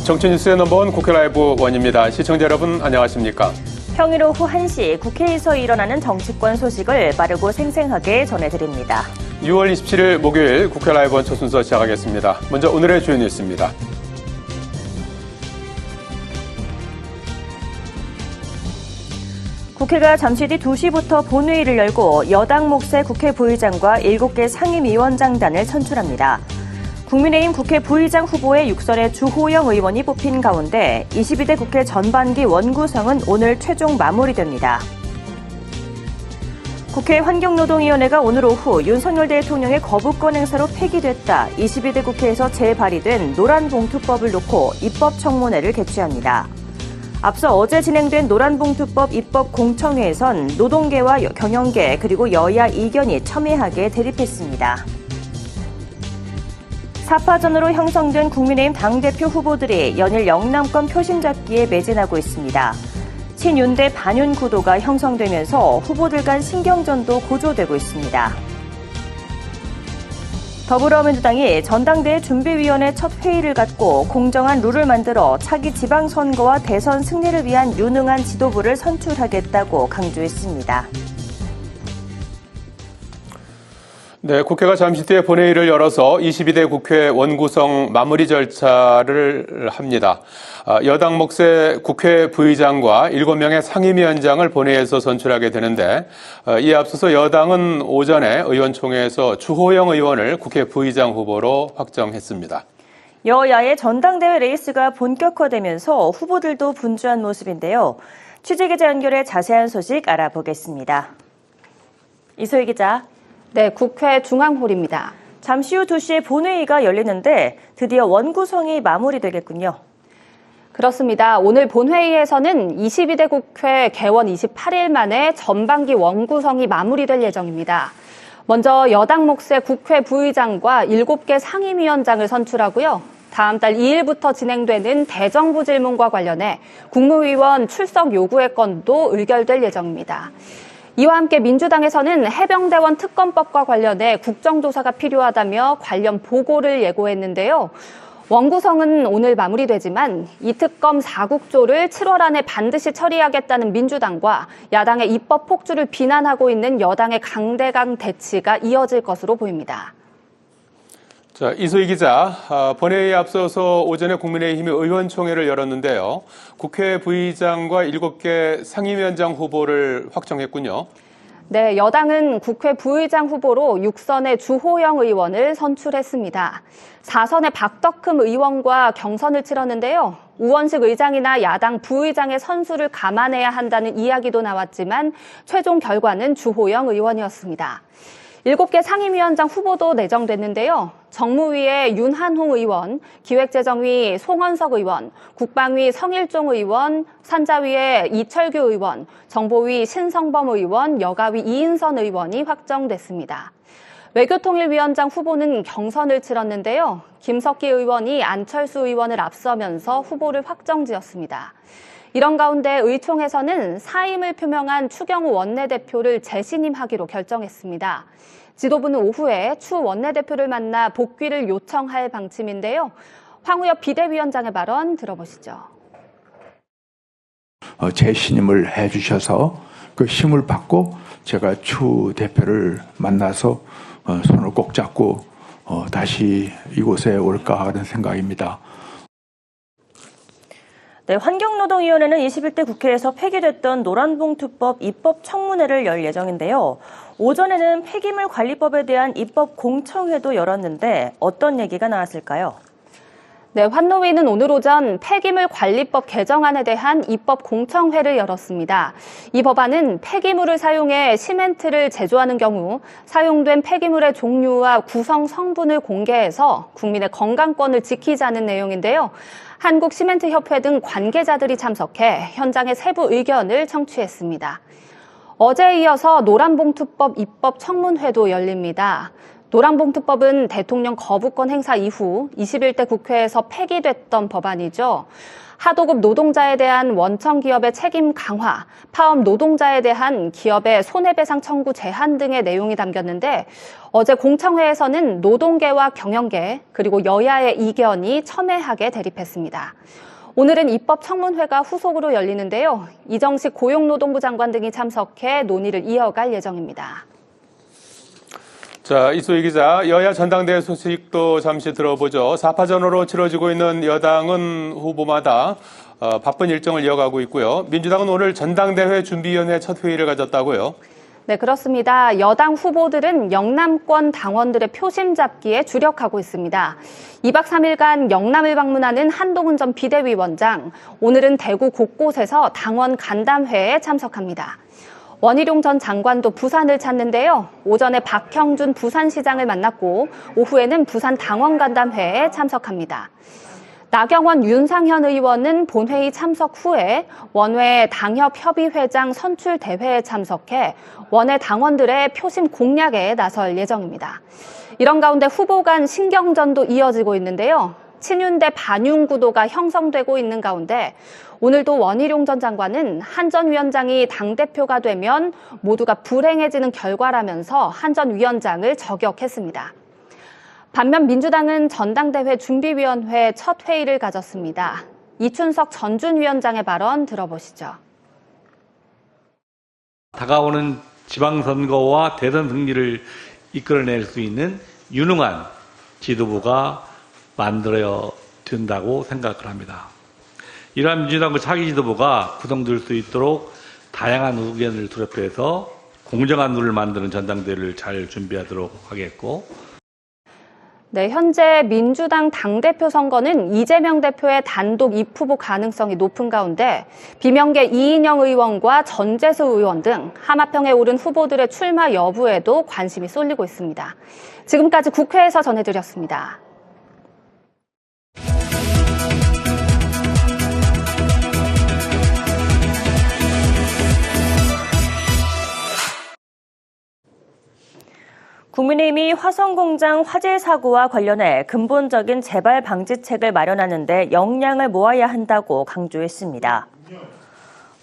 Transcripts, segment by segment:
정치뉴스의 넘버원 국회 라이브 원입니다. 시청자 여러분 안녕하십니까? 평일 오후 1시 국회에서 일어나는 정치권 소식을 빠르고 생생하게 전해드립니다. 6월 27일 목요일 국회 라이브 원 첫 순서 시작하겠습니다. 먼저 오늘의 주요 뉴스입니다. 국회가 잠시 뒤 2시부터 본회의를 열고 여당 몫의 국회 부의장과 7개 상임위원장단을 선출합니다. 국민의힘 국회 부의장 후보의 6선의 주호영 의원이 뽑힌 가운데 22대 국회 전반기 원구성은 오늘 최종 마무리됩니다. 국회 환경노동위원회가 오늘 오후 윤석열 대통령의 거부권 행사로 폐기됐다. 22대 국회에서 재발의된 노란봉투법을 놓고 입법청문회를 개최합니다. 앞서 어제 진행된 노란봉투법 입법 공청회에선 노동계와 경영계 그리고 여야 이견이 첨예하게 대립했습니다. 4파전으로 형성된 국민의힘 당대표 후보들이 연일 영남권 표심 잡기에 매진하고 있습니다. 친윤 대 반윤 구도가 형성되면서 후보들 간 신경전도 고조되고 있습니다. 더불어민주당이 전당대회 준비위원회 첫 회의를 갖고 공정한 룰을 만들어 차기 지방선거와 대선 승리를 위한 유능한 지도부를 선출하겠다고 강조했습니다. 네, 국회가 잠시 뒤에 본회의를 열어서 22대 국회 원구성 마무리 절차를 합니다. 여당 몫의 국회 부의장과 7명의 상임위원장을 본회의에서 선출하게 되는데 이에 앞서서 여당은 오전에 의원총회에서 주호영 의원을 국회 부의장 후보로 확정했습니다. 여야의 전당대회 레이스가 본격화되면서 후보들도 분주한 모습인데요. 취재기자 연결해 자세한 소식 알아보겠습니다. 이소희 기자. 네, 국회 중앙홀입니다. 잠시 후 2시에 본회의가 열리는데 드디어 원구성이 마무리되겠군요. 그렇습니다. 오늘 본회의에서는 22대 국회 개원 28일 만에 전반기 원구성이 마무리될 예정입니다. 먼저 여당 몫의 국회 부의장과 7개 상임위원장을 선출하고요. 다음 달 2일부터 진행되는 대정부 질문과 관련해 국무위원 출석 요구의 건도 의결될 예정입니다. 이와 함께 민주당에서는 해병대원 특검법과 관련해 국정조사가 필요하다며 관련 보고를 예고했는데요. 원구성은 오늘 마무리되지만 이 특검 4국조를 7월 안에 반드시 처리하겠다는 민주당과 야당의 입법 폭주를 비난하고 있는 여당의 강대강 대치가 이어질 것으로 보입니다. 자, 이소희 기자, 본회의에 앞서서 오전에 국민의힘이 의원총회를 열었는데요. 국회 부의장과 7개 상임위원장 후보를 확정했군요. 네, 여당은 국회 부의장 후보로 6선의 주호영 의원을 선출했습니다. 4선의 박덕흠 의원과 경선을 치렀는데요. 우원식 의장이나 야당 부의장의 선수를 감안해야 한다는 이야기도 나왔지만 최종 결과는 주호영 의원이었습니다. 7개 상임위원장 후보도 내정됐는데요. 정무위의 윤한홍 의원, 기획재정위 송원석 의원, 국방위 성일종 의원, 산자위의 이철규 의원, 정보위 신성범 의원, 여가위 이인선 의원이 확정됐습니다. 외교통일위원장 후보는 경선을 치렀는데요. 김석기 의원이 안철수 의원을 앞서면서 후보를 확정지었습니다. 이런 가운데 의총에서는 사임을 표명한 추경호 원내대표를 재신임하기로 결정했습니다. 지도부는 오후에 추 원내대표를 만나 복귀를 요청할 방침인데요. 황우엽 비대위원장의 발언 들어보시죠. 재신임을 해주셔서 그 힘을 받고 제가 추 대표를 만나서 손을 꼭 잡고 다시 이곳에 올까 하는 생각입니다. 네, 환경노동위원회는 21대 국회에서 폐기됐던 노란봉투법 입법 청문회를 열 예정인데요. 오전에는 폐기물 관리법에 대한 입법 공청회도 열었는데 어떤 얘기가 나왔을까요? 네, 환노위는 오늘 오전 폐기물 관리법 개정안에 대한 입법 공청회를 열었습니다. 이 법안은 폐기물을 사용해 시멘트를 제조하는 경우 사용된 폐기물의 종류와 구성 성분을 공개해서 국민의 건강권을 지키자는 내용인데요. 한국시멘트협회 등 관계자들이 참석해 현장의 세부 의견을 청취했습니다. 어제에 이어서 노란봉투법 입법 청문회도 열립니다. 노란봉투법은 대통령 거부권 행사 이후 21대 국회에서 폐기됐던 법안이죠. 하도급 노동자에 대한 원청 기업의 책임 강화, 파업 노동자에 대한 기업의 손해배상 청구 제한 등의 내용이 담겼는데 어제 공청회에서는 노동계와 경영계 그리고 여야의 이견이 첨예하게 대립했습니다. 오늘은 입법청문회가 후속으로 열리는데요. 이정식 고용노동부 장관 등이 참석해 논의를 이어갈 예정입니다. 자, 이소희 기자, 여야 전당대회 소식도 잠시 들어보죠. 4파전으로 치러지고 있는 여당은 후보마다 바쁜 일정을 이어가고 있고요. 민주당은 오늘 전당대회 준비위원회 첫 회의를 가졌다고요? 네, 그렇습니다. 여당 후보들은 영남권 당원들의 표심 잡기에 주력하고 있습니다. 2박 3일간 영남을 방문하는 한동훈 전 비대위원장, 오늘은 대구 곳곳에서 당원 간담회에 참석합니다. 원희룡 전 장관도 부산을 찾는데요. 오전에 박형준 부산시장을 만났고 오후에는 부산 당원간담회에 참석합니다. 나경원, 윤상현 의원은 본회의 참석 후에 원외 당협협의회장 선출대회에 참석해 원외 당원들의 표심 공략에 나설 예정입니다. 이런 가운데 후보 간 신경전도 이어지고 있는데요. 친윤 대 반윤 구도가 형성되고 있는 가운데 오늘도 원희룡 전 장관은 한 전 위원장이 당대표가 되면 모두가 불행해지는 결과라면서 한 전 위원장을 저격했습니다. 반면 민주당은 전당대회 준비위원회 첫 회의를 가졌습니다. 이춘석 전준 위원장의 발언 들어보시죠. 다가오는 지방선거와 대선 승리를 이끌어낼 수 있는 유능한 지도부가 만들어야 된다고 생각을 합니다. 이러한 민주당과 차기 지도부가 구성될 수 있도록 다양한 의견을 수렴해서 공정한 룰을 만드는 전당대회를 잘 준비하도록 하겠고. 네, 현재 민주당 당대표 선거는 이재명 대표의 단독 입후보 가능성이 높은 가운데 비명계 이인영 의원과 전재수 의원 등 하마평에 오른 후보들의 출마 여부에도 관심이 쏠리고 있습니다. 지금까지 국회에서 전해드렸습니다. 국민의힘이 화성공장 화재 사고와 관련해 근본적인 재발 방지책을 마련하는 데 역량을 모아야 한다고 강조했습니다.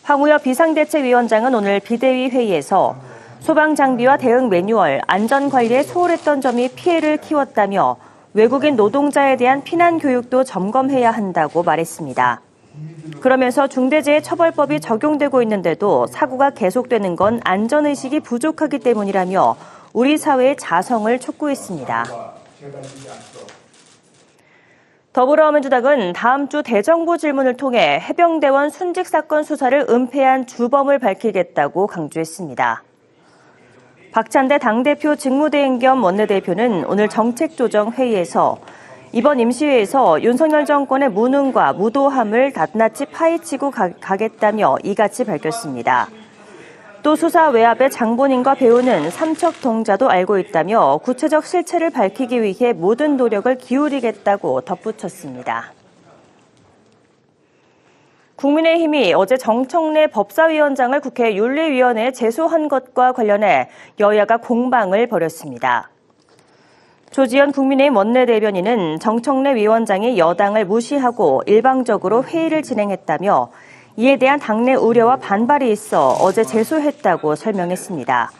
황우여 비상대책위원장은 오늘 비대위 회의에서 소방장비와 대응 매뉴얼, 안전관리에 소홀했던 점이 피해를 키웠다며 외국인 노동자에 대한 피난 교육도 점검해야 한다고 말했습니다. 그러면서 중대재해처벌법이 적용되고 있는데도 사고가 계속되는 건 안전의식이 부족하기 때문이라며 우리 사회의 자성을 촉구했습니다. 더불어민주당은 다음 주 대정부 질문을 통해 해병대원 순직 사건 수사를 은폐한 주범을 밝히겠다고 강조했습니다. 박찬대 당대표 직무대행 겸 원내대표는 오늘 정책조정회의에서 이번 임시회에서 윤석열 정권의 무능과 무도함을 낱낱이 파헤치고 가겠다며 이같이 밝혔습니다. 또 수사 외압의 장본인과 배우는 삼척동자도 알고 있다며 구체적 실체를 밝히기 위해 모든 노력을 기울이겠다고 덧붙였습니다. 국민의힘이 어제 정청래 법사위원장을 국회 윤리위원회에 제소한 것과 관련해 여야가 공방을 벌였습니다. 조지현 국민의힘 원내대변인은 정청래 위원장이 여당을 무시하고 일방적으로 회의를 진행했다며 이에 대한 당내 우려와 반발이 있어 어제 제소했다고 설명했습니다.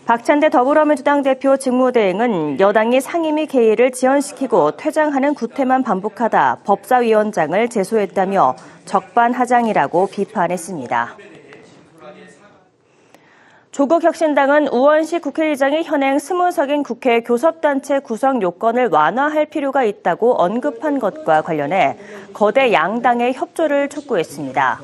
박찬대 더불어민주당 대표 직무대행은 여당이 상임위 개의를 지연시키고 퇴장하는 구태만 반복하다 법사위원장을 제소했다며 적반하장이라고 비판했습니다. 조국혁신당은 우원식 국회의장이 현행 20석인 국회 교섭단체 구성 요건을 완화할 필요가 있다고 언급한 것과 관련해 거대 양당의 협조를 촉구했습니다.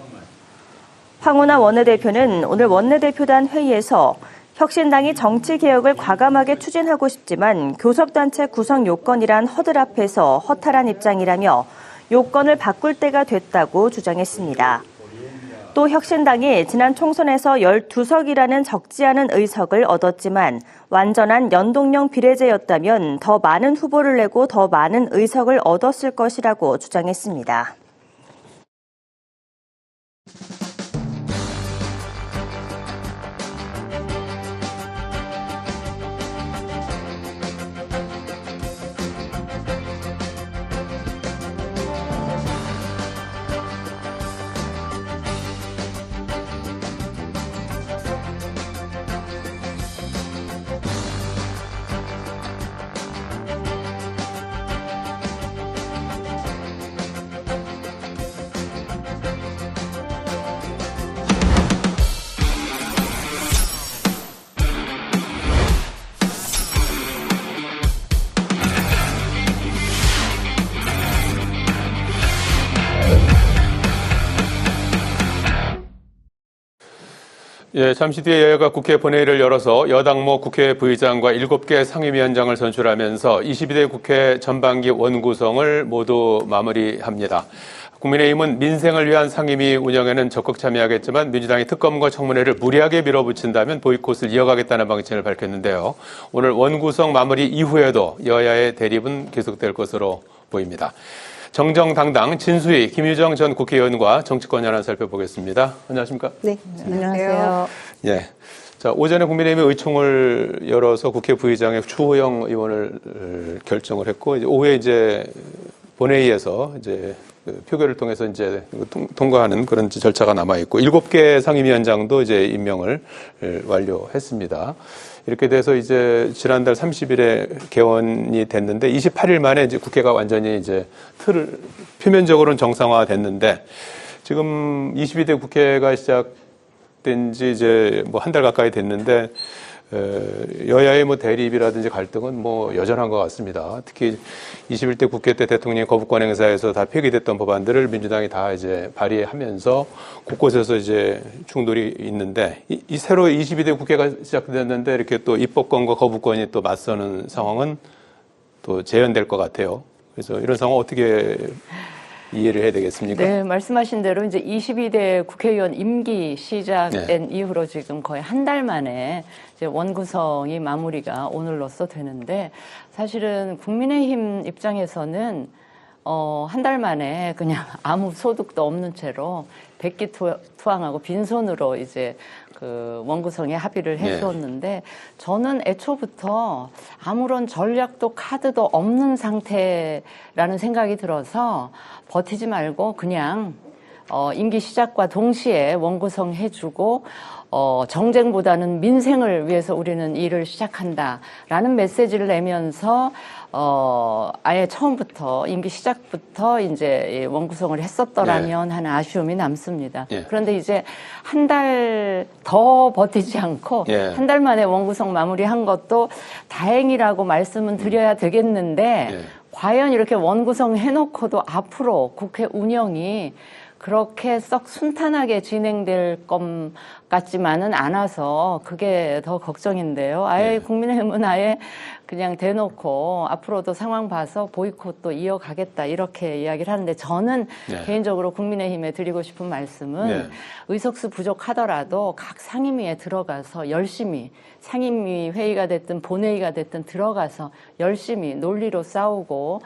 황운하 원내대표는 오늘 원내대표단 회의에서 혁신당이 정치개혁을 과감하게 추진하고 싶지만 교섭단체 구성 요건이란 허들 앞에서 허탈한 입장이라며 요건을 바꿀 때가 됐다고 주장했습니다. 또 혁신당이 지난 총선에서 12석이라는 적지 않은 의석을 얻었지만 완전한 연동형 비례제였다면 더 많은 후보를 내고 더 많은 의석을 얻었을 것이라고 주장했습니다. 예, 잠시 뒤에 여야가 국회 본회의를 열어서 여당목 국회 부의장과 7개 상임위원장을 선출하면서 22대 국회 전반기 원구성을 모두 마무리합니다. 국민의힘은 민생을 위한 상임위 운영에는 적극 참여하겠지만 민주당이 특검과 청문회를 무리하게 밀어붙인다면 보이콧을 이어가겠다는 방침을 밝혔는데요. 오늘 원구성 마무리 이후에도 여야의 대립은 계속될 것으로 보입니다. 정정당당 진수희 김유정 전 국회의원과 정치권 현안 살펴보겠습니다. 안녕하십니까? 네, 안녕하세요. 예. 자, 오전에 국민의힘이 의총을 열어서 국회 부의장의 추호영 의원을 결정을 했고, 이제 오후에 이제 본회의에서 이제 그 표결을 통해서 이제 통과하는 그런 절차가 남아 있고, 7개 상임위원장도 이제 임명을 완료했습니다. 이렇게 돼서 이제 지난달 30일에 개원이 됐는데 28일 만에 이제 국회가 완전히 이제 표면적으로는 정상화됐는데 지금 22대 국회가 시작된 지 이제 뭐 한 달 가까이 됐는데 여야의 뭐 대립이라든지 갈등은 뭐 여전한 것 같습니다. 특히 21대 국회 때 대통령이 거부권 행사에서 다 폐기됐던 법안들을 민주당이 다 이제 발의하면서 곳곳에서 이제 충돌이 있는데 이 새로 22대 국회가 시작됐는데 이렇게 또 입법권과 거부권이 또 맞서는 상황은 또 재현될 것 같아요. 그래서 이런 상황 어떻게 이해를 해야 되겠습니까? 네, 말씀하신 대로 이제 22대 국회의원 임기 시작된 이후로 지금 거의 한 달 만에 이제 원구성이 마무리가 오늘로써 되는데 사실은 국민의힘 입장에서는 한 달 만에 그냥 아무 소득도 없는 채로 백기투항하고 빈손으로 이제 그 원구성에 합의를 해주었는데 저는 애초부터 아무런 전략도 카드도 없는 상태라는 생각이 들어서 버티지 말고 그냥 임기 시작과 동시에 원구성 해주고 정쟁보다는 민생을 위해서 우리는 일을 시작한다라는 메시지를 내면서 아예 처음부터 임기 시작부터 이제 원구성을 했었더라면 하는 아쉬움이 남습니다. 그런데 이제 한 달 더 버티지 않고 한 달 만에 원구성 마무리한 것도 다행이라고 말씀은 드려야 되겠는데 과연 이렇게 원구성 해놓고도 앞으로 국회 운영이 그렇게 썩 순탄하게 진행될 것 같지만은 않아서 그게 더 걱정인데요. 아예 국민의힘은 아예 그냥 대놓고 앞으로도 상황 봐서 보이콧도 이어가겠다 이렇게 이야기를 하는데 저는 개인적으로 국민의힘에 드리고 싶은 말씀은 의석수 부족하더라도 각 상임위에 들어가서 열심히 상임위 회의가 됐든 본회의가 됐든 들어가서 열심히 논리로 싸우고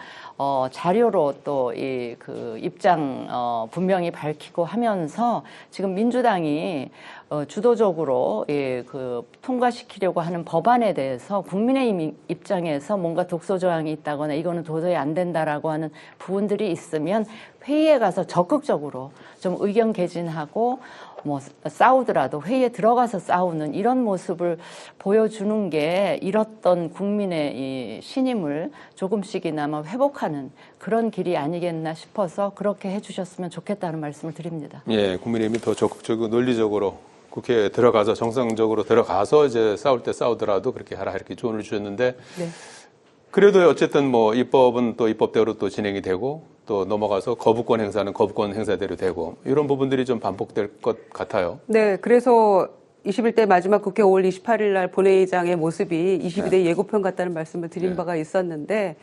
자료로 또 이 그 입장 분명히 밝히고 하면서 지금 민주당이 주도적으로 그 통과시키려고 하는 법안에 대해서 국민의힘 입장에서 뭔가 독소 조항이 있다거나 이거는 도저히 안 된다라고 하는 부분들이 있으면 회의에 가서 적극적으로 좀 의견 개진하고 뭐 싸우더라도 회의에 들어가서 싸우는 이런 모습을 보여주는 게 잃었던 국민의 이 신임을 조금씩이나마 회복하는 그런 길이 아니겠나 싶어서 그렇게 해주셨으면 좋겠다는 말씀을 드립니다. 예, 국민의힘이 더 적극적이고 논리적으로 국회에 들어가서 정상적으로 들어가서 이제 싸울 때 싸우더라도 그렇게 하라 이렇게 조언을 주셨는데 그래도 어쨌든 뭐 입법은 또 입법대로 또 진행이 되고 또 넘어가서 거부권 행사는 거부권 행사대로 되고 이런 부분들이 좀 반복될 것 같아요. 네, 그래서 21대 마지막 국회 5월 28일 날 본회의장의 모습이 22대 예고편 같다는 말씀을 드린 바가 있었는데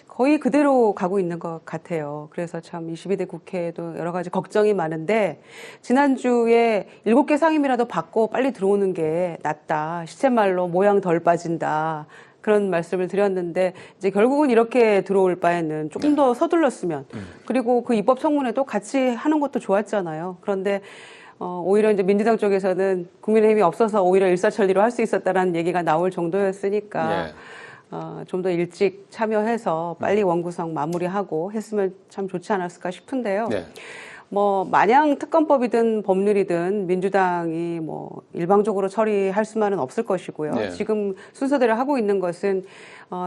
거의 그대로 가고 있는 것 같아요. 그래서 참 22대 국회에도 여러 가지 걱정이 많은데 지난주에 7개 상임이라도 받고 빨리 들어오는 게 낫다. 시쳇말로 모양 덜 빠진다. 그런 말씀을 드렸는데 이제 결국은 이렇게 들어올 바에는 조금 더 서둘렀으면 그리고 그 입법 청문회도 같이 하는 것도 좋았잖아요. 그런데 오히려 이제 민주당 쪽에서는 국민의힘이 없어서 오히려 일사천리로 할 수 있었다라는 얘기가 나올 정도였으니까 좀 더 일찍 참여해서 빨리 원구성 마무리하고 했으면 참 좋지 않았을까 싶은데요. 뭐 마냥 특검법이든 법률이든 민주당이 뭐 일방적으로 처리할 수만은 없을 것이고요. 지금 순서대로 하고 있는 것은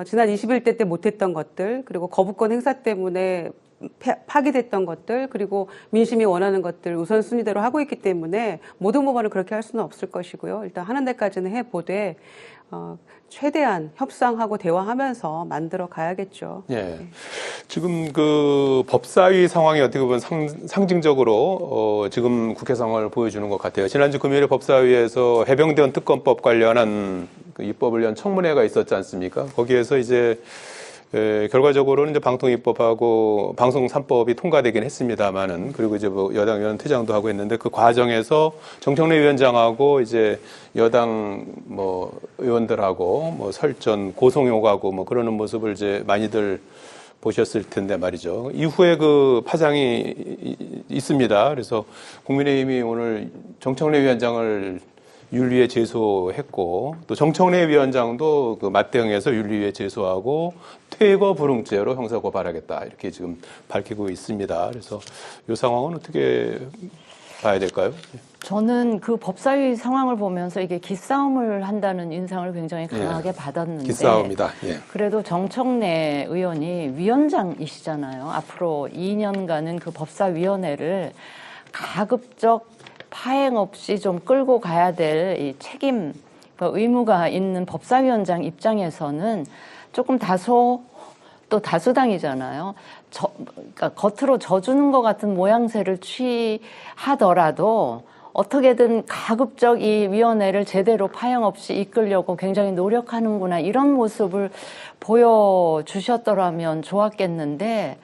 지난 21대 때 못했던 것들 그리고 거부권 행사 때문에 파기됐던 것들 그리고 민심이 원하는 것들 우선순위대로 하고 있기 때문에 모든 법안을 그렇게 할 수는 없을 것이고요. 일단 하는 데까지는 해보되 최대한 협상하고 대화하면서 만들어 가야겠죠. 예. 지금 그 법사위 상황이 어떻게 보면 상징적으로 지금 국회 상황을 보여주는 것 같아요. 지난주 금요일에 법사위에서 해병대원 특검법 관련한 그 입법을 위한 청문회가 있었지 않습니까? 거기에서 이제 결과적으로는 이제 방통위법하고 방송 3법이 통과되긴 했습니다만은 그리고 이제 뭐 여당 의원 퇴장도 하고 했는데 그 과정에서 정청래 위원장하고 이제 여당 뭐 의원들하고 뭐 설전 고성욕하고 뭐 그러는 모습을 이제 많이들 보셨을 텐데 말이죠. 이후에 그 파장이 있습니다. 그래서 국민의힘이 오늘 정청래 위원장을 윤리위에 제소했고 또 정청래 위원장도 그 맞대응해서 윤리위에 제소하고 퇴거 불응죄로 형사 고발하겠다 이렇게 지금 밝히고 있습니다. 그래서 이 상황은 어떻게 봐야 될까요? 저는 그 법사위 상황을 보면서 이게 기싸움을 한다는 인상을 굉장히 강하게 받았는데 기싸움이다. 예. 그래도 정청래 의원이 위원장이시잖아요. 앞으로 2년간은 그 법사위원회를 가급적 파행 없이 좀 끌고 가야 될 이 책임, 의무가 있는 법사위원장 입장에서는 조금 다소 또 다수당이잖아요. 그러니까 겉으로 져주는 것 같은 모양새를 취하더라도 어떻게든 가급적 이 위원회를 제대로 파행 없이 이끌려고 굉장히 노력하는구나 이런 모습을 보여주셨더라면 좋았겠는데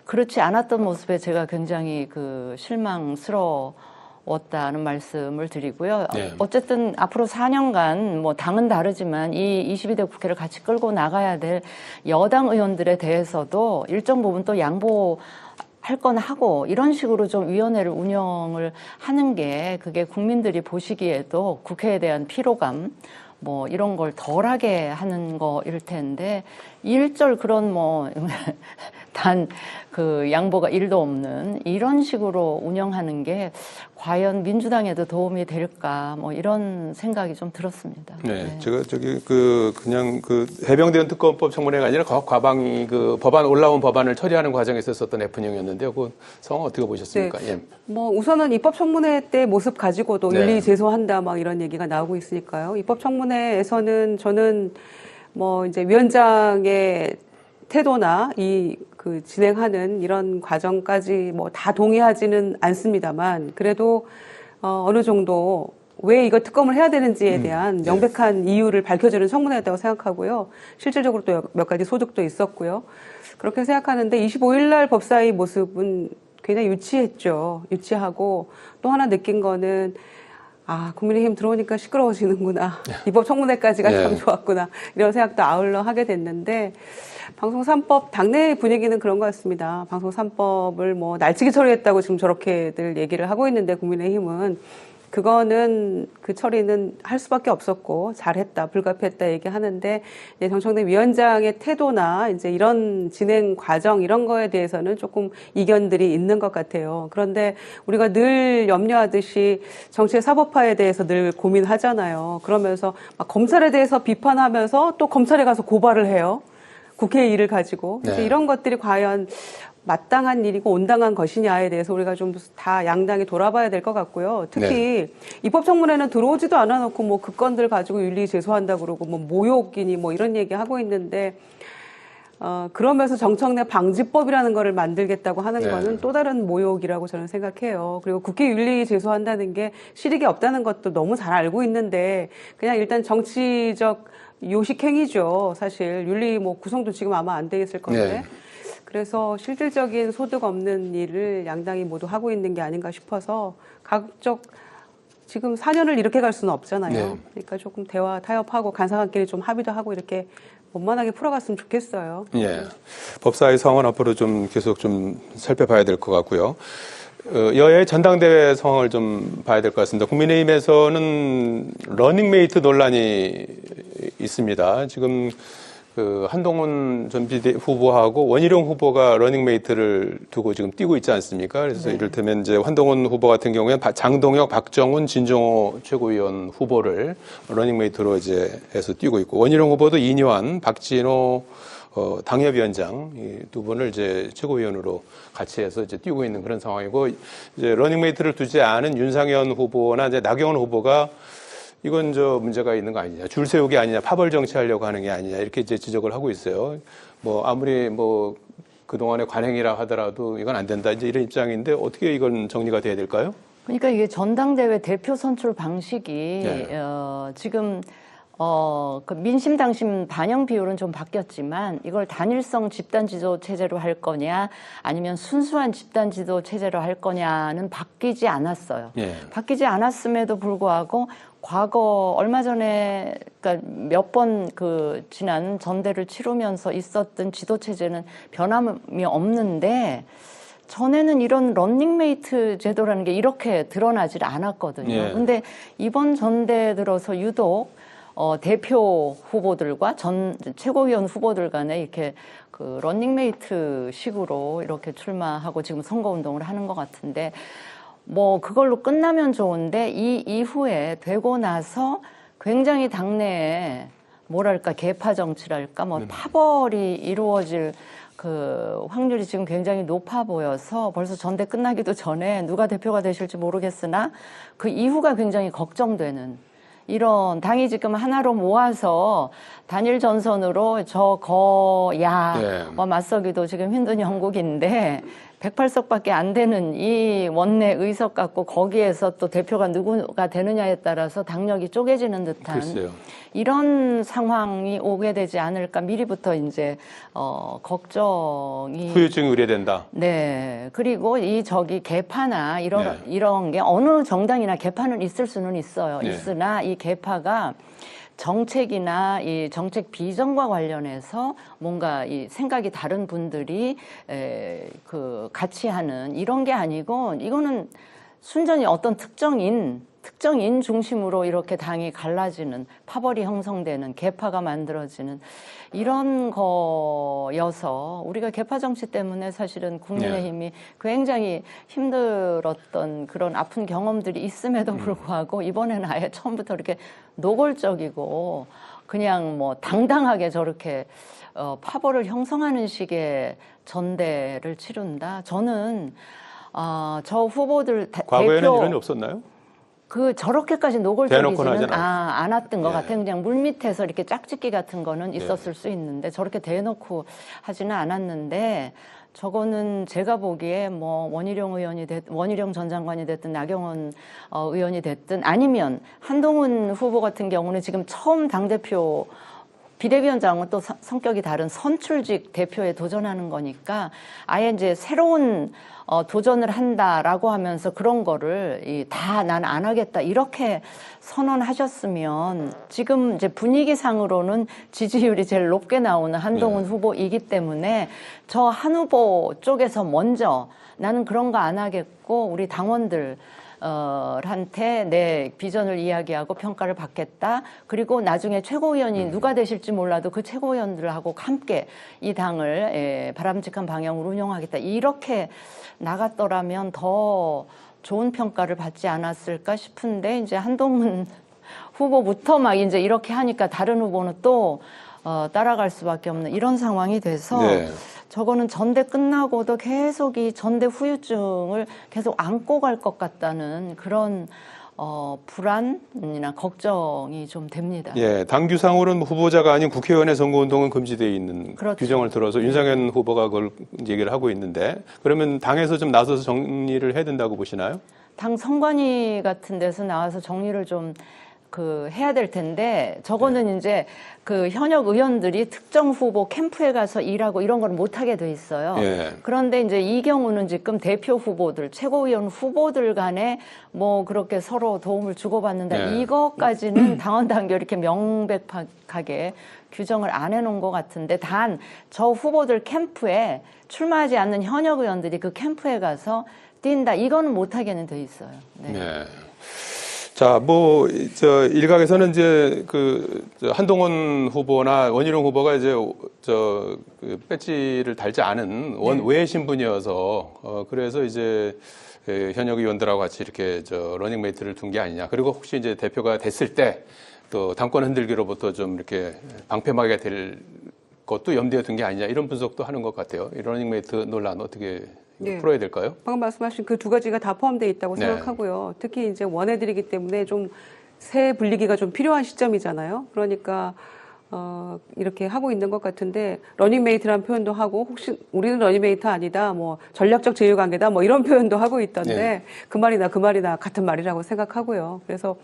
그렇지 않았던 모습에 제가 굉장히 그 실망스러웠다는 말씀을 드리고요. 네. 어쨌든 앞으로 4년간 뭐 당은 다르지만 이 22대 국회를 같이 끌고 나가야 될 여당 의원들에 대해서도 일정 부분 또 양보 할 건 하고 이런 식으로 좀 위원회를 운영을 하는 게 그게 국민들이 보시기에도 국회에 대한 피로감 뭐 이런 걸 덜하게 하는 거일 텐데 일절 그런 뭐 단 그 양보가 1도 없는 이런 식으로 운영하는 게 과연 민주당에도 도움이 될까 뭐 이런 생각이 좀 들었습니다. 네, 네. 제가 저기 그냥 해병대원 특검법 청문회가 아니라 과방위 그 법안 올라온 법안을 처리하는 과정에 있었던 해프닝이었는데요. 그 상황 어떻게 보셨습니까? 네. 예. 뭐 우선은 입법청문회 때 모습 가지고도 네. 윤리 제소한다 막 이런 얘기가 나오고 있으니까요. 입법청문회에서는 저는 뭐 이제 위원장의 태도나 그 진행하는 이런 과정까지 뭐 다 동의하지는 않습니다만 그래도 어느 정도 왜 이거 특검을 해야 되는지에 대한 명백한 이유를 밝혀주는 청문회였다고 생각하고요. 실질적으로 또 몇 가지 소득도 있었고요. 그렇게 생각하는데 25일 날 법사위 모습은 굉장히 유치했죠. 유치하고 또 하나 느낀 거는 국민의힘 들어오니까 시끄러워지는구나. 입법 청문회까지가 네. 참 좋았구나. 이런 생각도 아울러 하게 됐는데 방송 3법 당내 분위기는 그런 것 같습니다. 방송 3법을 뭐 날치기 처리했다고 지금 저렇게들 얘기를 하고 있는데 국민의힘은 그거는 그 처리는 할 수밖에 없었고 잘했다, 불가피했다 얘기하는데 이제 정청래 위원장의 태도나 이제 이런 진행 과정 이런 거에 대해서는 조금 이견들이 있는 것 같아요. 그런데 우리가 늘 염려하듯이 정치의 사법화에 대해서 늘 고민하잖아요. 그러면서 막 검찰에 대해서 비판하면서 또 검찰에 가서 고발을 해요. 국회의 일을 가지고. 네. 이런 것들이 과연 마땅한 일이고 온당한 것이냐에 대해서 우리가 좀 다 양당이 돌아봐야 될 것 같고요. 특히 입법청문회는 들어오지도 않아 놓고 뭐 그 건들 가지고 윤리 제소한다 그러고 뭐 모욕이니 뭐 이런 얘기 하고 있는데 그러면서 정청래 방지법이라는 거를 만들겠다고 하는 거는 또 다른 모욕이라고 저는 생각해요. 그리고 국회 윤리 제소한다는 게 실익이 없다는 것도 너무 잘 알고 있는데 그냥 일단 정치적 요식행위죠. 사실 윤리 뭐 구성도 지금 아마 안 돼 있을 건데. 네. 그래서 실질적인 소득 없는 일을 양당이 모두 하고 있는 게 아닌가 싶어서 가급적 지금 4년을 이렇게 갈 수는 없잖아요. 네. 그러니까 조금 대화 타협하고 간사간끼리 좀 합의도 하고 이렇게 원만하게 풀어갔으면 좋겠어요. 예. 법사위 상황은 앞으로 좀 계속 좀 살펴봐야 될 것 같고요. 여야의 전당대회 상황을 좀 봐야 될 것 같습니다. 국민의힘에서는 러닝메이트 논란이 있습니다. 지금 한동훈 전 비대 후보하고 원희룡 후보가 러닝메이트를 두고 지금 뛰고 있지 않습니까? 그래서 이를테면 이제 한동훈 후보 같은 경우에는 장동혁, 박정훈, 진종호 최고위원 후보를 러닝메이트로 이제 해서 뛰고 있고 원희룡 후보도 이뇨한, 박진호 당협위원장 이 두 분을 이제 최고위원으로 같이 해서 이제 뛰고 있는 그런 상황이고 이제 러닝메이트를 두지 않은 윤상현 후보나 이제 나경원 후보가 이건 문제가 있는 거 아니냐, 줄 세우기 아니냐, 파벌 정치하려고 하는 게 아니냐 이렇게 이제 지적을 하고 있어요. 아무리 그동안의 관행이라 하더라도 이건 안 된다 이제 이런 입장인데 어떻게 이건 정리가 돼야 될까요? 그러니까 이게 전당대회 대표 선출 방식이 네. 지금 그 민심 당심 반영 비율은 좀 바뀌었지만 이걸 단일성 집단 지도 체제로 할 거냐 아니면 순수한 집단 지도 체제로 할 거냐는 바뀌지 않았어요. 네. 바뀌지 않았음에도 불구하고 과거 얼마 전에 그러니까 몇 번 지난 전대를 치르면서 있었던 지도 체제는 변함이 없는데 전에는 이런 런닝메이트 제도라는 게 이렇게 드러나질 않았거든요. 예. 근데 이번 전대 들어서 유독 대표 후보들과 최고위원 후보들 간에 이렇게 런닝메이트 식으로 이렇게 출마하고 지금 선거운동을 하는 것 같은데 그걸로 끝나면 좋은데 이 이후에 되고 나서 굉장히 당내에 뭐랄까 계파 정치랄까 파벌이 이루어질 확률이 지금 굉장히 높아 보여서 벌써 전대 끝나기도 전에 누가 대표가 되실지 모르겠으나 그 이후가 굉장히 걱정되는 이런 당이 지금 하나로 모아서 단일 전선으로 저거야와 맞서기도 지금 힘든 형국인데 108석밖에 안 되는 이 원내 의석 갖고 거기에서 또 대표가 누구가 되느냐에 따라서 당력이 쪼개지는 듯한 글쎄요. 이런 상황이 오게 되지 않을까 미리부터 이제 걱정이 후유증이 우려된다. 네. 그리고 개파나 네. 이런 게 어느 정당이나 개파는 있을 수는 있어요. 네. 있으나 이 개파가 정책이나 이 정책 비전과 관련해서 뭔가 이 생각이 다른 분들이 같이 하는 이런 게 아니고 이거는 순전히 어떤 특정인 중심으로 이렇게 당이 갈라지는 파벌이 형성되는 개파가 만들어지는 이런 거여서 우리가 개파 정치 때문에 사실은 국민의힘이 굉장히 힘들었던 그런 아픈 경험들이 있음에도 불구하고 이번에는 아예 처음부터 이렇게 노골적이고 그냥 당당하게 저렇게 파벌을 형성하는 식의 전대를 치른다. 저는 저 후보들 과거에는 대표 이런 일 없었나요? 저렇게까지 대놓고는 노골적이지는 하진 않았던 것 예. 같아요. 그냥 물밑에서 이렇게 짝짓기 같은 거는 있었을 수 있는데 저렇게 대놓고 하지는 않았는데 저거는 제가 보기에 원희룡 전 장관이 됐든 나경원 의원이 됐든 아니면 한동훈 후보 같은 경우는 지금 처음 당대표 비대위원장은 또 성격이 다른 선출직 대표에 도전하는 거니까 아예 이제 새로운 도전을 한다라고 하면서 그런 거를 다 난 안 하겠다 이렇게 선언하셨으면 지금 이제 분위기상으로는 지지율이 제일 높게 나오는 한동훈 후보이기 때문에 저 한 후보 쪽에서 먼저 나는 그런 거 안 하겠고 우리 당원들 한테 내 비전을 이야기하고 평가를 받겠다. 그리고 나중에 최고위원이 누가 되실지 몰라도 그 최고위원들하고 함께 이 당을 바람직한 방향으로 운영하겠다. 이렇게 나갔더라면 더 좋은 평가를 받지 않았을까 싶은데 이제 한동훈 후보부터 막 이제 이렇게 하니까 다른 후보는 또 따라갈 수밖에 없는 이런 상황이 돼서 저거는 전대 끝나고도 계속 이 전대 후유증을 계속 안고 갈 것 같다는 그런 불안이나 걱정이 좀 됩니다. 예, 당규상으로는 후보자가 아닌 국회의원의 선거운동은 금지되어 있는 그렇죠. 규정을 들어서 윤상현 후보가 그걸 얘기를 하고 있는데 그러면 당에서 좀 나서서 정리를 해야 된다고 보시나요? 당 선관위 같은 데서 나와서 정리를 좀 해야 될 텐데 저거는 이제 현역 의원들이 특정 후보 캠프에 가서 일하고 이런 걸 못 하게 돼 있어요. 그런데 이제 이 경우는 지금 대표 후보들, 최고위원 후보들 간에 그렇게 서로 도움을 주고받는다. 이것까지는 당원 단결 이렇게 명백하게 규정을 안 해놓은 것 같은데 단 저 후보들 캠프에 출마하지 않는 현역 의원들이 그 캠프에 가서 뛴다. 이거는 못 하게는 돼 있어요. 네. 자, 일각에서는 이제 한동훈 후보나 원희룡 후보가 이제 배지를 달지 않은 외 신분이어서 그래서 이제 현역 의원들하고 같이 이렇게 러닝메이트를 둔 게 아니냐. 그리고 혹시 이제 대표가 됐을 때 또 당권 흔들기로부터 좀 이렇게 방패막이가 될 것도 염두에 둔 게 아니냐 이런 분석도 하는 것 같아요. 이 러닝메이트 논란 어떻게 네. 풀어야 될까요? 방금 말씀하신 그 두 가지가 다 포함되어 있다고 네. 생각하고요. 특히 이제 원해드리기 때문에 좀 새 분리기가 좀 필요한 시점이잖아요. 그러니까 이렇게 하고 있는 것 같은데 러닝메이트라는 표현도 하고 혹시 우리는 러닝메이트 아니다, 뭐 전략적 제휴관계다, 뭐 이런 표현도 하고 있던데 네. 그 말이나 같은 말이라고 생각하고요. 그래서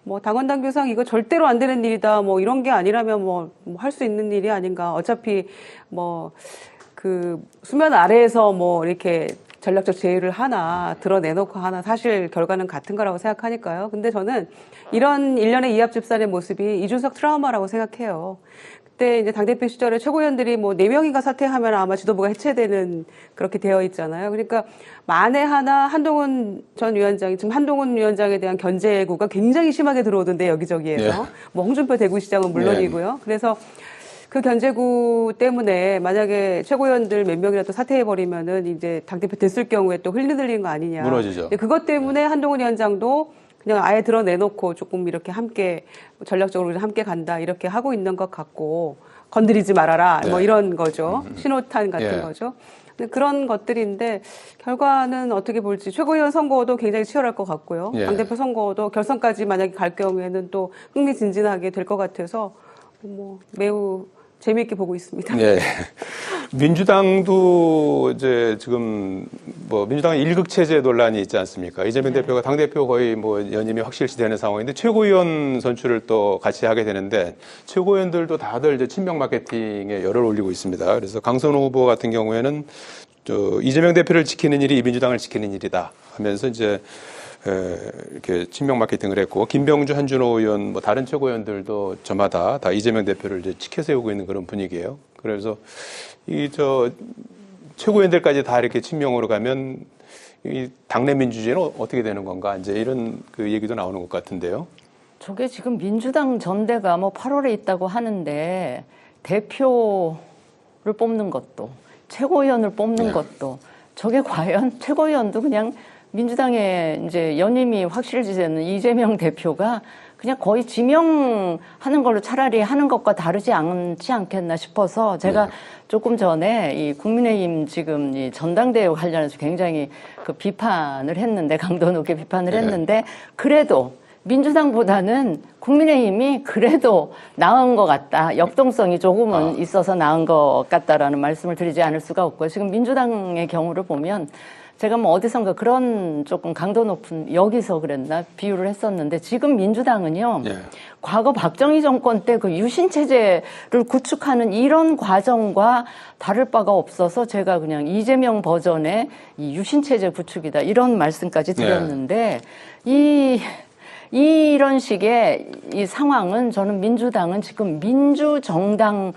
뭐 당원 당규상 이거 절대로 안 되는 일이다, 뭐 이런 게 아니라면 뭐 할 수 있는 일이 아닌가. 어차피 뭐 그 수면 아래에서 뭐 이렇게 전략적 제휴를 하나 드러내놓고 하나 사실 결과는 같은 거라고 생각하니까요. 근데 저는 이런 일련의 이합 집산의 모습이 이준석 트라우마라고 생각해요. 그때 이제 당대표 시절에 최고위원들이 뭐 4명인가 사퇴하면 아마 지도부가 해체되는 그렇게 되어 있잖아요. 그러니까 만에 하나 한동훈 전 위원장이 지금 한동훈 위원장에 대한 견제구가 굉장히 심하게 들어오던데 여기저기에서. 네. 뭐 홍준표 대구시장은 물론이고요. 그래서 그 견제구 때문에 만약에 최고위원들 몇 명이라도 사퇴해버리면은 이제 당대표 됐을 경우에 또 흘리들리는 거 아니냐. 무너지죠. 근데 그것 때문에 한동훈 위원장도 그냥 아예 드러내놓고 조금 이렇게 함께 전략적으로 함께 간다 이렇게 하고 있는 것 같고 건드리지 말아라 뭐 네. 이런 거죠. 신호탄 같은 예. 거죠. 근데 그런 것들인데 결과는 어떻게 볼지 최고위원 선거도 굉장히 치열할 것 같고요. 예. 당대표 선거도 결선까지 만약에 갈 경우에는 또 흥미진진하게 될 것 같아서 뭐 매우 재미있게 보고 있습니다. 네. 민주당도 이제 지금 뭐 민주당은 일극체제 논란이 있지 않습니까? 이재명 대표가 당대표 거의 뭐 연임이 확실시되는 상황인데 최고위원 선출을 또 같이 하게 되는데 최고위원들도 다들 이제 친명 마케팅에 열을 올리고 있습니다. 그래서 강선호 후보 같은 경우에는 이재명 대표를 지키는 일이 민주당을 지키는 일이다 하면서 이제 이렇게 친명 마케팅을 했고 김병주 한준호 의원 뭐 다른 최고위원들도 저마다 다 이재명 대표를 이제 지켜 세우고 있는 그런 분위기예요. 그래서 최고위원들까지 다 이렇게 친명으로 가면 이 당내 민주주의는 어떻게 되는 건가 이제 이런 그 얘기도 나오는 것 같은데요. 저게 지금 민주당 전대가 뭐 8월에 있다고 하는데 대표를 뽑는 것도 최고위원을 뽑는 네. 것도 저게 과연 최고위원도 그냥 민주당의 이제 연임이 확실시되는 이재명 대표가 그냥 거의 지명하는 걸로 차라리 하는 것과 다르지 않지 않겠나 싶어서 제가 네. 조금 전에 이 국민의힘 지금 이 전당대회 관련해서 굉장히 그 비판을 했는데 강도 높게 비판을 했는데 그래도 민주당보다는 국민의힘이 그래도 나은 것 같다. 역동성이 조금은 있어서 나은 것 같다라는 말씀을 드리지 않을 수가 없고요. 지금 민주당의 경우를 보면 제가 뭐 어디선가 그런 조금 강도 높은 여기서 그랬나 비유를 했었는데 지금 민주당은요. 네. 과거 박정희 정권 때 그 유신체제를 구축하는 이런 과정과 다를 바가 없어서 제가 그냥 이재명 버전의 이 유신체제 구축이다 이런 말씀까지 드렸는데 이런 식의 이 상황은 저는 민주당은 지금 민주정당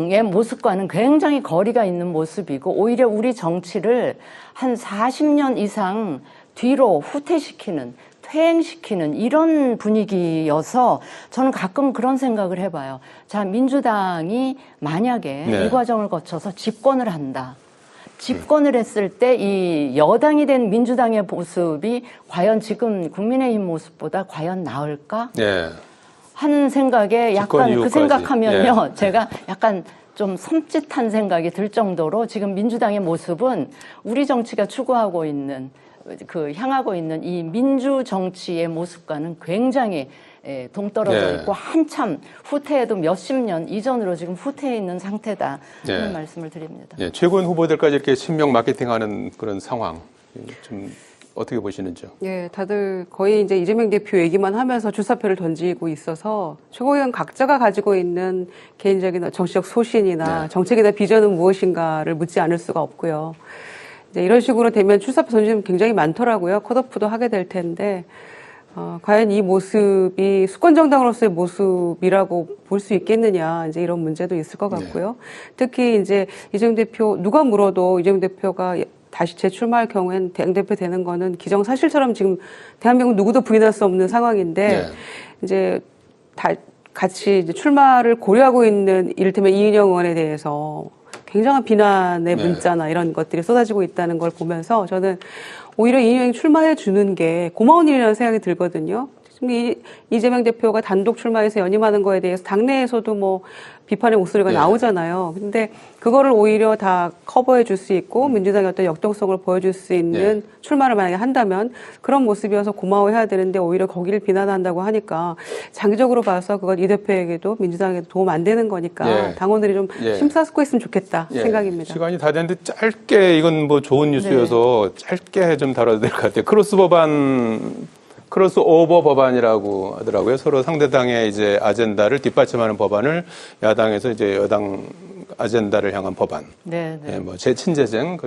의 모습과는 굉장히 거리가 있는 모습이고 오히려 우리 정치를 한 40년 이상 뒤로 후퇴시키는 퇴행시키는 이런 분위기여서 저는 가끔 그런 생각을 해봐요. 자, 민주당이 만약에 이 과정을 거쳐서 집권을 한다. 집권을 했을 때 이 여당이 된 민주당의 모습이 과연 지금 국민의힘 모습보다 과연 나을까? 네. 하는 생각에 약간 그 생각하면요. 예. 제가 약간 좀 섬찟한 생각이 들 정도로 지금 민주당의 모습은 우리 정치가 추구하고 있는 향하고 있는 이 민주 정치의 모습과는 굉장히 동떨어져 있고 한참 후퇴해도 몇십 년 이전으로 지금 후퇴해 있는 상태다 하는 말씀을 드립니다. 네. 최고위원 후보들까지 이렇게 친명 마케팅하는 그런 상황 좀 어떻게 보시는지요? 예, 다들 거의 이제 이재명 대표 얘기만 하면서 주사표를 던지고 있어서 최고위원 각자가 가지고 있는 개인적인 정치적 소신이나 정책이나 비전은 무엇인가를 묻지 않을 수가 없고요. 이제 이런 식으로 되면 출사표 던지면 굉장히 많더라고요. 컷오프도 하게 될 텐데, 과연 이 모습이 수권정당으로서의 모습이라고 볼 수 있겠느냐, 이제 이런 문제도 있을 것 같고요. 특히 이제 이재명 대표, 누가 물어도 이재명 대표가 다시 재출마할 경우엔 당대표 되는 거는 기정사실처럼 지금 대한민국 누구도 부인할 수 없는 상황인데 이제 같이 이제 출마를 고려하고 있는 이를테면 이인영 의원에 대해서 굉장한 비난의 문자나 이런 것들이 쏟아지고 있다는 걸 보면서 저는 오히려 이인영이 출마해 주는 게 고마운 일이라는 생각이 들거든요. 지금 이재명 대표가 단독 출마해서 연임하는 거에 대해서 당내에서도 뭐 비판의 목소리가 나오잖아요. 근데 그거를 오히려 다 커버해 줄 수 있고 민주당의 어떤 역동성을 보여줄 수 있는 출마를 만약에 한다면 그런 모습이어서 고마워해야 되는데 오히려 거기를 비난한다고 하니까 장기적으로 봐서 그건 이 대표에게도 민주당에도 도움 안 되는 거니까 당원들이 좀 심사숙고했으면 좋겠다 생각입니다. 시간이 다 됐는데 짧게 이건 뭐 좋은 뉴스여서 짧게 좀 다뤄도 될 것 같아요. 크로스오버 법안이라고 하더라고요. 서로 상대당의 이제 아젠다를 뒷받침하는 법안을 야당에서 이제 여당 아젠다를 향한 법안. 뭐 재친재생,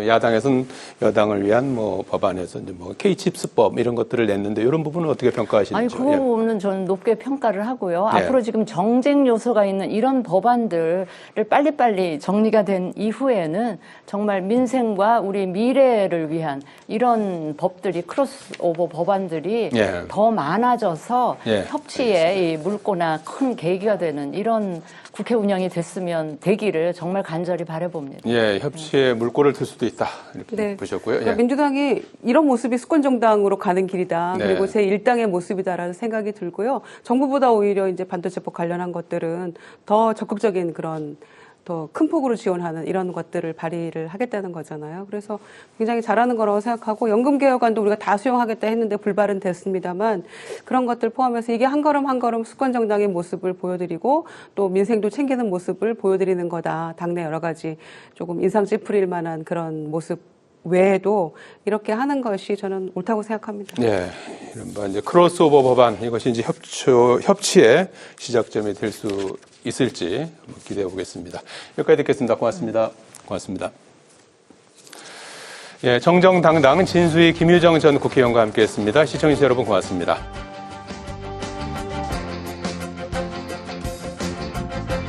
야당에서는 여당을 위한 뭐 법안에서 이제 뭐 K칩스법 이런 것들을 냈는데 이런 부분은 어떻게 평가하시는지? 그 부분은 저는 높게 평가를 하고요. 앞으로 지금 정쟁 요소가 있는 이런 법안들을 빨리빨리 정리가 된 이후에는 정말 민생과 우리 미래를 위한 이런 법들이 크로스오버 법안들이 더 많아져서 협치에 이 물꼬나 큰 계기가 되는 이런 국회 운영이 됐으면 되기를 정말 간절히 바라봅니다. 협치에 물꼬를 틀 수도 있다 이렇게 보셨고요. 그러니까 민주당이 이런 모습이 수권 정당으로 가는 길이다. 그리고 제 일당의 모습이다라는 생각이 들고요. 정부보다 오히려 이제 반도체법 관련한 것들은 더 적극적인 그런 더 큰 폭으로 지원하는 이런 것들을 발의를 하겠다는 거잖아요. 그래서 굉장히 잘하는 거라고 생각하고 연금개혁안도 우리가 다 수용하겠다 했는데 불발은 됐습니다만 그런 것들 포함해서 이게 한 걸음 한 걸음 수권 정당의 모습을 보여드리고 또 민생도 챙기는 모습을 보여드리는 거다. 당내 여러 가지 조금 인상 찌푸릴 만한 그런 모습 외에도 이렇게 하는 것이 저는 옳다고 생각합니다. 이른바 이제 크로스오버 법안 이것이 이제 협치의 시작점이 될 수 있을지 기대해 보겠습니다. 여기까지 듣겠습니다. 고맙습니다. 고맙습니다. 정정당당 진수희 김유정 전 국회의원과 함께했습니다. 시청해주신 여러분 고맙습니다.